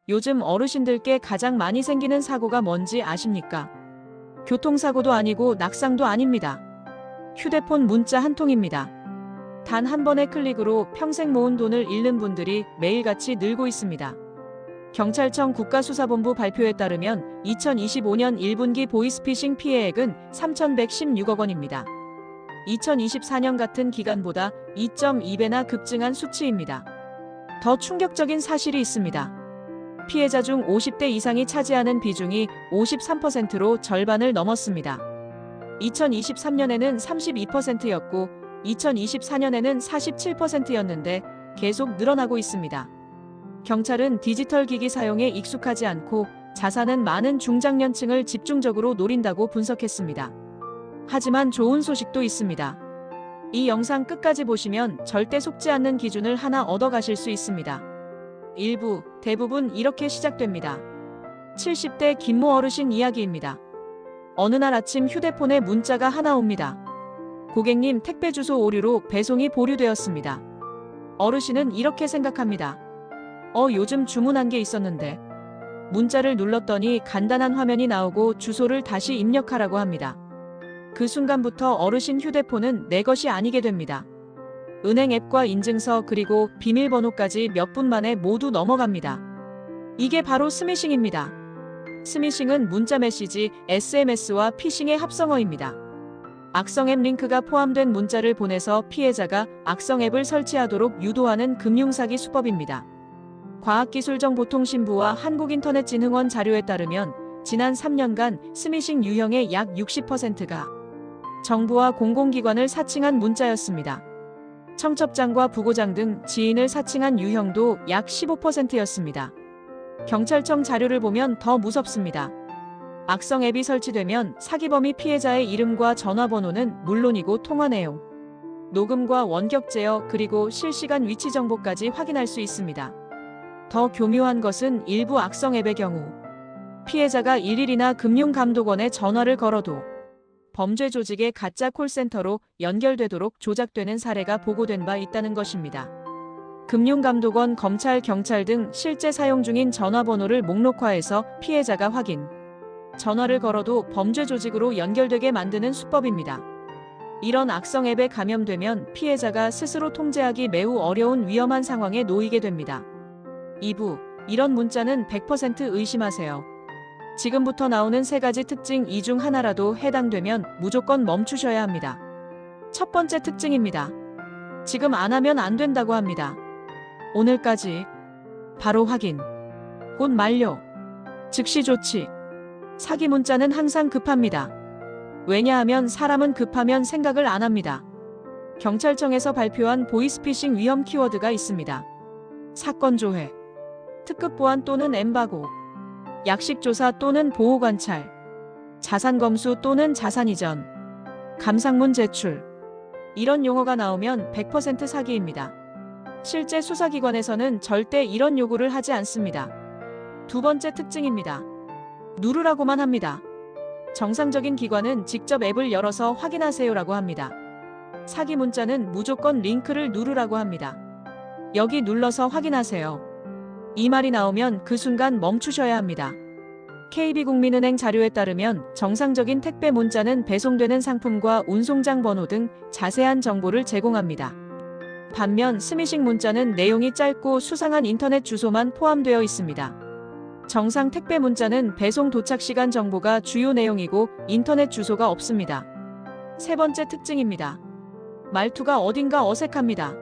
요즘 어르신들께 가장 많이 생기는 사고가 뭔지 아십니까? 교통사고도 아니고 낙상도 아닙니다. 휴대폰 문자 한 통입니다. 단 한 번의 클릭으로 평생 모은 돈을 잃는 분들이 매일같이 늘고 있습니다. 경찰청 국가수사본부 발표에 따르면 2025년 1분기 보이스피싱 피해액은 3,116억 원입니다. 2024년 같은 기간보다 2.2배나 급증한 수치입니다. 더 충격적인 사실이 있습니다. 피해자 중 50대 이상이 차지하는 비중이 53%로 절반을 넘었습니다. 2023년에는 32%였고 2024년에는 47%였는데 계속 늘어나고 있습니다. 경찰은 디지털 기기 사용에 익숙하지 않고 자산은 많은 중장년층을 집중적으로 노린다고 분석했습니다. 하지만 좋은 소식도 있습니다. 이 영상 끝까지 보시면 절대 속지 않는 기준을 하나 얻어가실 수 있습니다. 일부, 대부분 이렇게 시작됩니다. 70대 김모 어르신 이야기입니다. 어느 날 아침 휴대폰에 문자가 하나 옵니다. 고객님 택배 주소 오류로 배송이 보류되었습니다. 어르신은 이렇게 생각합니다. 요즘 주문한 게 있었는데. 문자를 눌렀더니 간단한 화면이 나오고 주소를 다시 입력하라고 합니다. 그 순간부터 어르신 휴대폰은 내 것이 아니게 됩니다. 은행 앱과 인증서 그리고 비밀번호까지 몇 분 만에 모두 넘어갑니다. 이게 바로 스미싱입니다. 스미싱은 문자 메시지, SMS와 피싱의 합성어입니다. 악성 앱 링크가 포함된 문자를 보내서 피해자가 악성 앱을 설치하도록 유도하는 금융사기 수법입니다. 과학기술정보통신부와 한국인터넷진흥원 자료에 따르면 지난 3년간 스미싱 유형의 약 60%가 정부와 공공기관을 사칭한 문자였습니다. 청첩장과 부고장 등 지인을 사칭한 유형도 약 15%였습니다. 경찰청 자료를 보면 더 무섭습니다. 악성 앱이 설치되면 사기범이 피해자의 이름과 전화번호는 물론이고 통화 내용, 녹음과 원격 제어 그리고 실시간 위치 정보까지 확인할 수 있습니다. 더 교묘한 것은 일부 악성 앱의 경우 피해자가 112나 금융감독원에 전화를 걸어도 범죄 조직의 가짜 콜센터로 연결되도록 조작되는 사례가 보고된 바 있다는 것입니다. 금융감독원, 검찰, 경찰 등 실제 사용 중인 전화번호를 목록화해서 피해자가 확인, 전화를 걸어도 범죄 조직으로 연결되게 만드는 수법입니다. 이런 악성 앱에 감염되면 피해자가 스스로 통제하기 매우 어려운 위험한 상황에 놓이게 됩니다. 2부, 이런 문자는 100% 의심하세요. 지금부터 나오는 세 가지 특징 이 중 하나라도 해당되면 무조건 멈추셔야 합니다. 첫 번째 특징입니다. 지금 안 하면 안 된다고 합니다. 오늘까지, 바로 확인, 곧 만료, 즉시 조치. 사기 문자는 항상 급합니다. 왜냐하면 사람은 급하면 생각을 안 합니다. 경찰청에서 발표한 보이스피싱 위험 키워드가 있습니다. 사건 조회, 특급 보안 또는 엠바고, 약식 조사 또는 보호 관찰, 자산 검수 또는 자산 이전, 감상문 제출. 이런 용어가 나오면 100% 사기입니다. 실제 수사기관에서는 절대 이런 요구를 하지 않습니다. 두 번째 특징입니다. 누르라고만 합니다. 정상적인 기관은 직접 앱을 열어서 확인하세요라고 합니다. 사기 문자는 무조건 링크를 누르라고 합니다. 여기 눌러서 확인하세요. 이 말이 나오면 그 순간 멈추셔야 합니다. KB국민은행 자료에 따르면 정상적인 택배 문자는 배송되는 상품과 운송장 번호 등 자세한 정보를 제공합니다. 반면 스미싱 문자는 내용이 짧고 수상한 인터넷 주소만 포함되어 있습니다. 정상 택배 문자는 배송 도착 시간 정보가 주요 내용이고 인터넷 주소가 없습니다. 세 번째 특징입니다. 말투가 어딘가 어색합니다.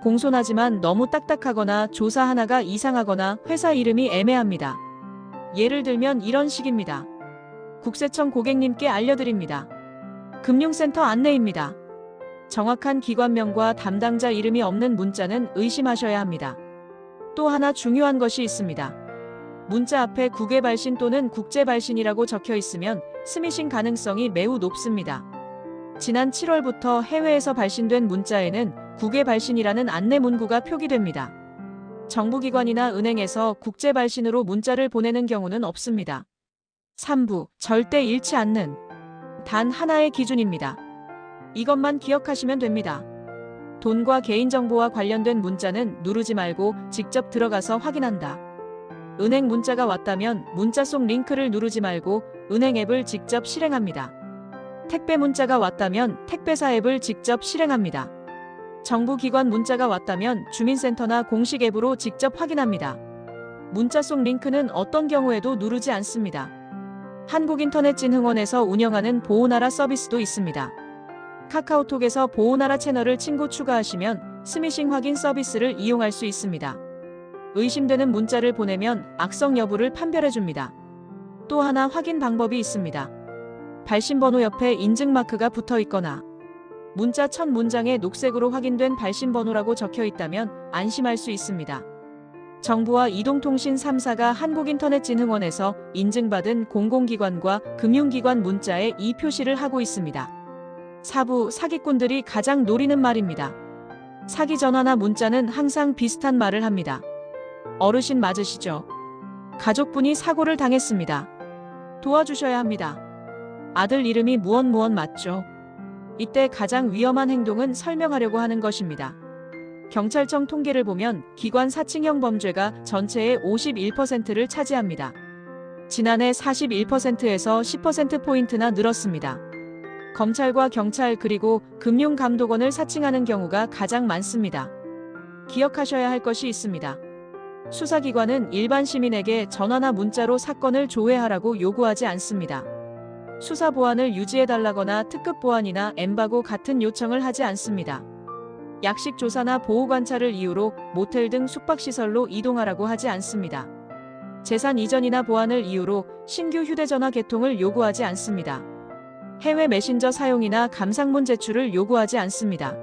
공손하지만 너무 딱딱하거나 조사 하나가 이상하거나 회사 이름이 애매합니다. 예를 들면 이런 식입니다. 국세청 고객님께 알려드립니다. 금융센터 안내입니다. 정확한 기관명과 담당자 이름이 없는 문자는 의심하셔야 합니다. 또 하나 중요한 것이 있습니다. 문자 앞에 국외 발신 또는 국제 발신이라고 적혀 있으면 스미싱 가능성이 매우 높습니다. 지난 7월부터 해외에서 발신된 문자에는 국외 발신이라는 안내 문구가 표기됩니다. 정부기관이나 은행에서 국제 발신으로 문자를 보내는 경우는 없습니다. 3부, 절대 잃지 않는 단 하나의 기준입니다. 이것만 기억하시면 됩니다. 돈과 개인정보와 관련된 문자는 누르지 말고 직접 들어가서 확인한다. 은행 문자가 왔다면 문자 속 링크를 누르지 말고 은행 앱을 직접 실행합니다. 택배 문자가 왔다면 택배사 앱을 직접 실행합니다. 정부기관 문자가 왔다면 주민센터나 공식 앱으로 직접 확인합니다. 문자 속 링크는 어떤 경우에도 누르지 않습니다. 한국인터넷진흥원에서 운영하는 보호나라 서비스도 있습니다. 카카오톡에서 보호나라 채널을 친구 추가하시면 스미싱 확인 서비스를 이용할 수 있습니다. 의심되는 문자를 보내면 악성 여부를 판별해줍니다. 또 하나 확인 방법이 있습니다. 발신번호 옆에 인증마크가 붙어 있거나 문자 첫 문장에 녹색으로 확인된 발신번호라고 적혀 있다면 안심할 수 있습니다. 정부와 이동통신 3사가 한국인터넷진흥원에서 인증받은 공공기관과 금융기관 문자에 이 표시를 하고 있습니다. 사부, 사기꾼들이 가장 노리는 말입니다. 사기 전화나 문자는 항상 비슷한 말을 합니다. 어르신 맞으시죠? 가족분이 사고를 당했습니다. 도와주셔야 합니다. 아들 이름이 무엇 맞죠? 이때 가장 위험한 행동은 설명하려고 하는 것입니다. 경찰청 통계를 보면 기관 사칭형 범죄가 전체의 51%를 차지합니다. 지난해 41%에서 10%포인트나 늘었습니다. 검찰과 경찰 그리고 금융감독원을 사칭하는 경우가 가장 많습니다. 기억하셔야 할 것이 있습니다. 수사기관은 일반 시민에게 전화나 문자로 사건을 조회하라고 요구하지 않습니다. 수사 보안을 유지해달라거나 특급 보안이나 엠바고 같은 요청을 하지 않습니다. 약식 조사나 보호 관찰을 이유로 모텔 등 숙박시설로 이동하라고 하지 않습니다. 재산 이전이나 보안을 이유로 신규 휴대전화 개통을 요구하지 않습니다. 해외 메신저 사용이나 감상문 제출을 요구하지 않습니다.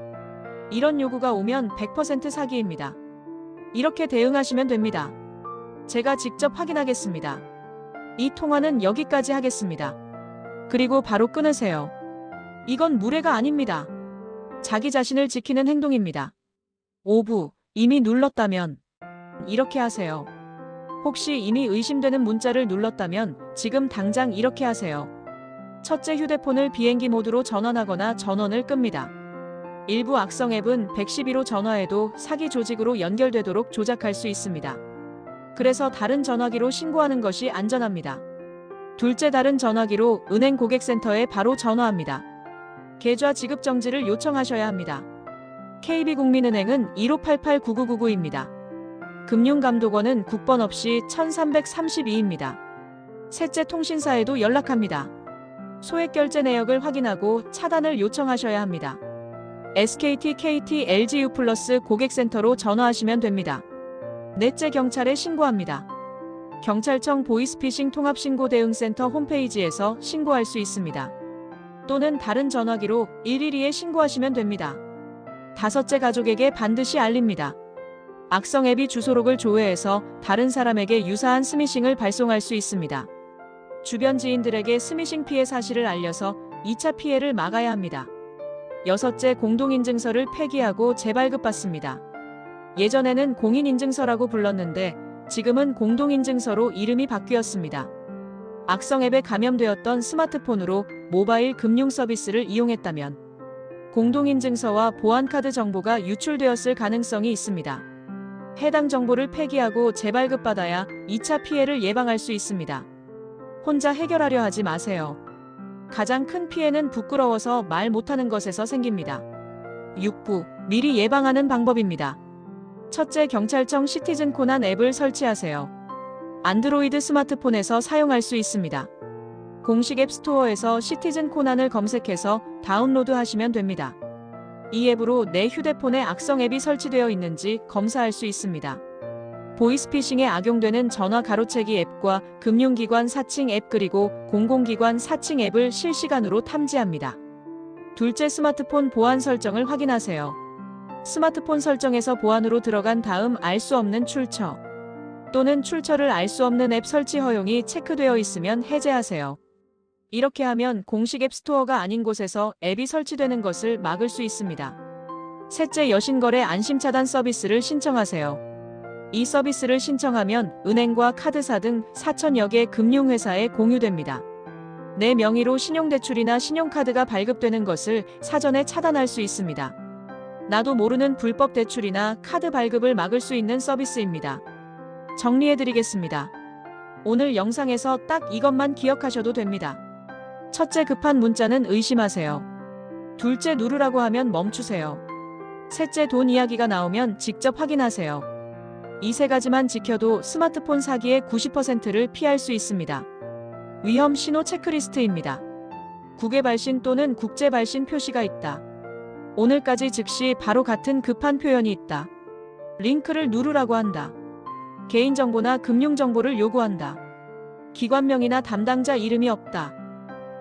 이런 요구가 오면 100% 사기입니다. 이렇게 대응하시면 됩니다. 제가 직접 확인하겠습니다. 이 통화는 여기까지 하겠습니다. 그리고 바로 끊으세요. 이건 무례가 아닙니다. 자기 자신을 지키는 행동입니다. 5부, 이미 눌렀다면 이렇게 하세요. 혹시 이미 의심되는 문자를 눌렀다면 지금 당장 이렇게 하세요. 첫째, 휴대폰을 비행기 모드로 전환하거나 전원을 끕니다. 일부 악성 앱은 112로 전화해도 사기 조직으로 연결되도록 조작할 수 있습니다. 그래서 다른 전화기로 신고하는 것이 안전합니다. 둘째, 다른 전화기로 은행 고객센터에 바로 전화합니다. 계좌 지급 정지를 요청하셔야 합니다. KB국민은행은 1588-9999입니다. 금융감독원은 국번 없이 1332입니다. 셋째, 통신사에도 연락합니다. 소액 결제 내역을 확인하고 차단을 요청하셔야 합니다. SKT, KT, LGU 플러스 고객센터로 전화하시면 됩니다. 넷째, 경찰에 신고합니다. 경찰청 보이스피싱 통합신고대응센터 홈페이지에서 신고할 수 있습니다. 또는 다른 전화기로 112에 신고하시면 됩니다. 다섯째, 가족에게 반드시 알립니다. 악성 앱이 주소록을 조회해서 다른 사람에게 유사한 스미싱을 발송할 수 있습니다. 주변 지인들에게 스미싱 피해 사실을 알려서 2차 피해를 막아야 합니다. 여섯째, 공동인증서를 폐기하고 재발급받습니다. 예전에는 공인인증서라고 불렀는데 지금은 공동인증서로 이름이 바뀌었습니다. 악성 앱에 감염되었던 스마트폰으로 모바일 금융 서비스를 이용했다면 공동인증서와 보안카드 정보가 유출되었을 가능성이 있습니다. 해당 정보를 폐기하고 재발급받아야 2차 피해를 예방할 수 있습니다. 혼자 해결하려 하지 마세요. 가장 큰 피해는 부끄러워서 말 못하는 것에서 생깁니다. 6부, 미리 예방하는 방법입니다. 첫째, 경찰청 시티즌 코난 앱을 설치하세요. 안드로이드 스마트폰에서 사용할 수 있습니다. 공식 앱 스토어에서 시티즌 코난을 검색해서 다운로드 하시면 됩니다. 이 앱으로 내 휴대폰에 악성 앱이 설치되어 있는지 검사할 수 있습니다. 보이스피싱에 악용되는 전화 가로채기 앱과 금융기관 사칭 앱 그리고 공공기관 사칭 앱을 실시간으로 탐지합니다. 둘째, 스마트폰 보안 설정을 확인하세요. 스마트폰 설정에서 보안으로 들어간 다음 알 수 없는 출처 또는 출처를 알 수 없는 앱 설치 허용이 체크되어 있으면 해제하세요. 이렇게 하면 공식 앱 스토어가 아닌 곳에서 앱이 설치되는 것을 막을 수 있습니다. 셋째, 여신거래 안심차단 서비스를 신청하세요. 이 서비스를 신청하면 은행과 카드사 등 4,000여 개 금융회사에 공유됩니다. 내 명의로 신용대출이나 신용카드가 발급되는 것을 사전에 차단할 수 있습니다. 나도 모르는 불법 대출이나 카드 발급을 막을 수 있는 서비스입니다. 정리해드리겠습니다. 오늘 영상에서 딱 이것만 기억하셔도 됩니다. 첫째, 급한 문자는 의심하세요. 둘째, 누르라고 하면 멈추세요. 셋째, 돈 이야기가 나오면 직접 확인하세요. 이 세 가지만 지켜도 스마트폰 사기의 90%를 피할 수 있습니다. 위험 신호 체크리스트입니다. 국외 발신 또는 국제 발신 표시가 있다. 오늘까지 즉시 바로 같은 급한 표현이 있다. 링크를 누르라고 한다. 개인정보나 금융정보를 요구한다. 기관명이나 담당자 이름이 없다.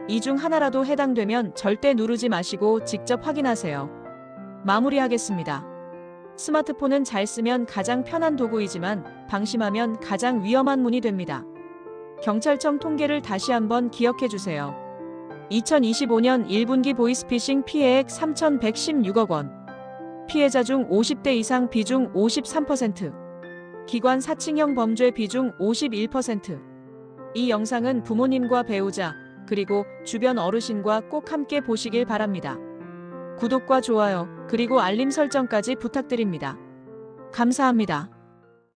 이 중 하나라도 해당되면 절대 누르지 마시고 직접 확인하세요. 마무리하겠습니다. 스마트폰은 잘 쓰면 가장 편한 도구이지만 방심하면 가장 위험한 문이 됩니다. 경찰청 통계를 다시 한번 기억해 주세요. 2025년 1분기 보이스피싱 피해액 3,116억 원. 피해자 중 50대 이상 비중 53%. 기관 사칭형 범죄 비중 51%. 이 영상은 부모님과 배우자, 그리고 주변 어르신과 꼭 함께 보시길 바랍니다. 구독과 좋아요, 그리고 알림 설정까지 부탁드립니다. 감사합니다.